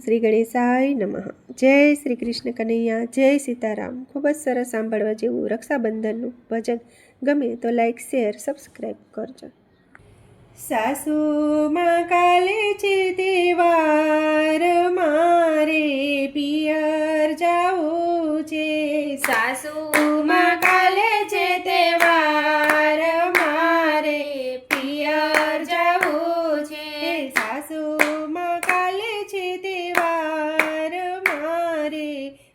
શ્રી ગણેશાય નમઃ. જય શ્રી કૃષ્ણ કનૈયા, જય સીતારામ. ખૂબ જ સરસ સાંભળવા જેવું રક્ષાબંધનનું ભજન. ગમે તો લાઈક, શેર, સબસ્ક્રાઈબ કરજો. સાસુમાં કાલે છે તહેવાર, મારે પિયર જાવું છે. સાસુમાં કાલે છે તહેવાર, મારે પિયર જવું છે. સાસુમાં કાલે છે તહેવાર, મારે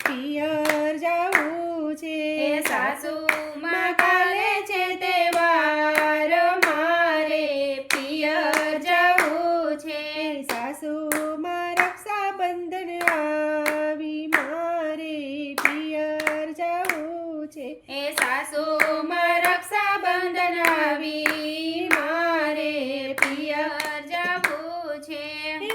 પિયર જાવું છે. સાસુમાં કાલે છે તહેવાર, મારે પિયર જવું છે. સાસુમાં રક્ષાબંધન આવી, મારે પિયર જાવું છે. સાસુમાં રક્ષાબંધન આવી, મારે પિયર જવું છે.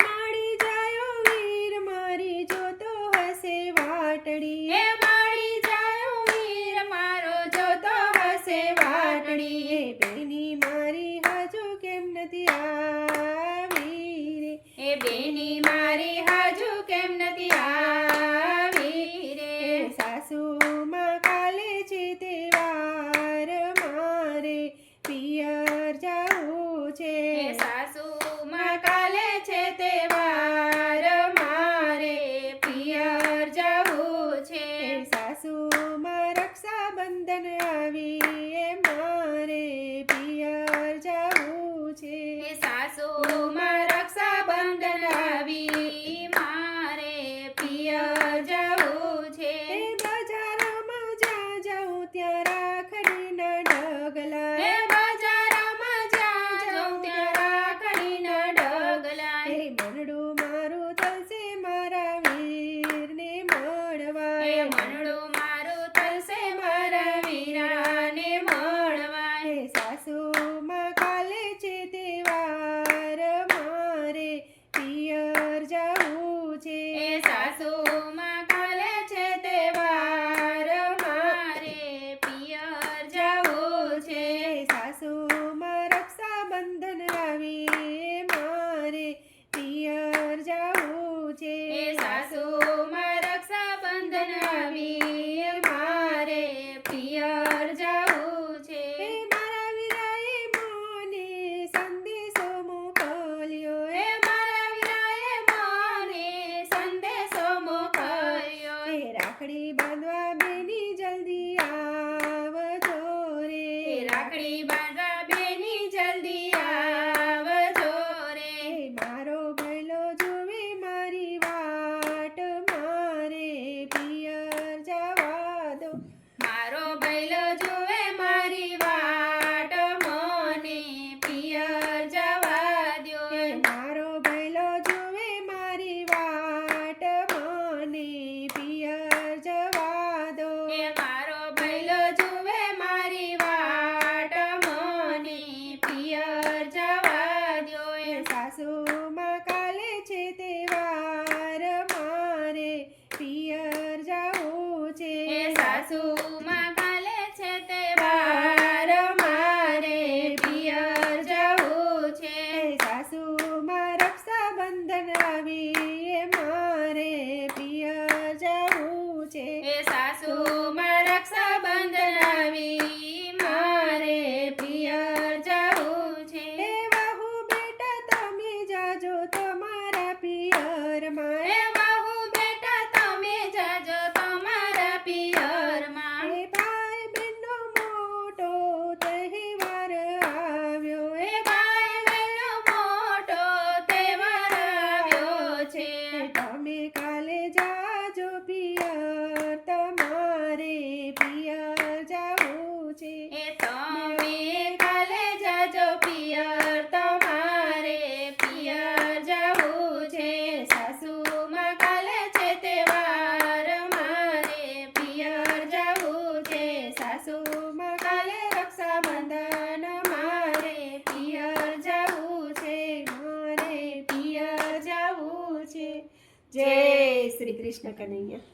માડી જાયો વીર મારી, જોતો હશે વાટડી. મારી જાયો વીર મારો, જોતો હશે વાટડી. બેની મારી હજુ કેમ નથી આવી રે. બેની મારી હજુ કેમ નથી આવી રે. સાસુમાં કાલે છે તહેવાર, મારે પિયર જાવું છે. સાસુમાં કાલે છે તહેવાર, મારે પિયર જવું છે. સાસુમાં રક્ષાબંધન આવી, મારે પિયર જાવું છે. સાસુમાં રક્ષાબંધન આવી, મારે પિયર જવું છે. બજારમાં જ્યાં જાઉં ત્યાં રાખડીના ઢગલા. બજારમાં જ્યાં જાઉં ત્યાં રાખડીના ઢગલા. મનડું મારું થશે મારા વીરને મળવા. મનડું મારું થશે મારા વીરાને મળવા. સાસુમાં કાલે છે તહેવાર, મારે પિયર જાવું છે. સાસુમાં કાલે છે તહેવાર, મારે પિયર જવું છે. સાસુમાં રક્ષાબંધન આવી, મારે પિયર જાવું છે. સાસુમાં રક્ષાબંધન આવી, મારે પિયર જવું છે. મારા વીરાએ મને સંદેશો મોકલ્યો. મારા વીરાએ મને સંદેશો મોકલ્યો. રાખડી બાંધવા બેની જલ્દી આવજો રે. રાખડી બાંધવા બેની જલ્દી આવજો રે. મારો ભૈલો જોવે મારી વાટ, મારે પિયર જવા દો. મારો ભૈલો જોવે મારી વાટ, મને પિયર જવા દ્યો. મારો ભૈલો જોવે મારી વાટ, મને પિયર જવા દો. મારો ભૈલો જોવે મારી વાટ, મને પિયર જવા દ્યો. સાસુમાં કાલે છે તહેવાર, મારે પિયર જાવું છે. સાસુમાં કાલે છે તહેવાર, મારે પિયર જવું છે. સાસુમાં રક્ષાબંધન આવી, મારે પિયર જાવું છે. સાસુમાં રક્ષાબંધન આવી, મારે પિયર જવું છે. વહુ બેટા તમે જાજો તમારા પિયરમાં. બહુ બેટા તમે જાજો તમારા પિયરમાં. ભાઈ બહેનનો મોટો તહેવાર આવ્યો. ભાઈ બહેનનો મોટો તહેવાર આવ્યો છે. તમે કાલે જાજો પિયર, તમારે પિયર જાવું છે. તમે કાલે જાજો પિયર, તમારે પિયર જવું છે. સાસુમાં કાલે છે તહેવાર, મારે પિયર જવું છે. સાસુમાં કાલે રક્ષાબંધન, મારે પિયર જાવું છે. મારે પિયર જાવું છે. જય શ્રી કૃષ્ણ કનૈયા.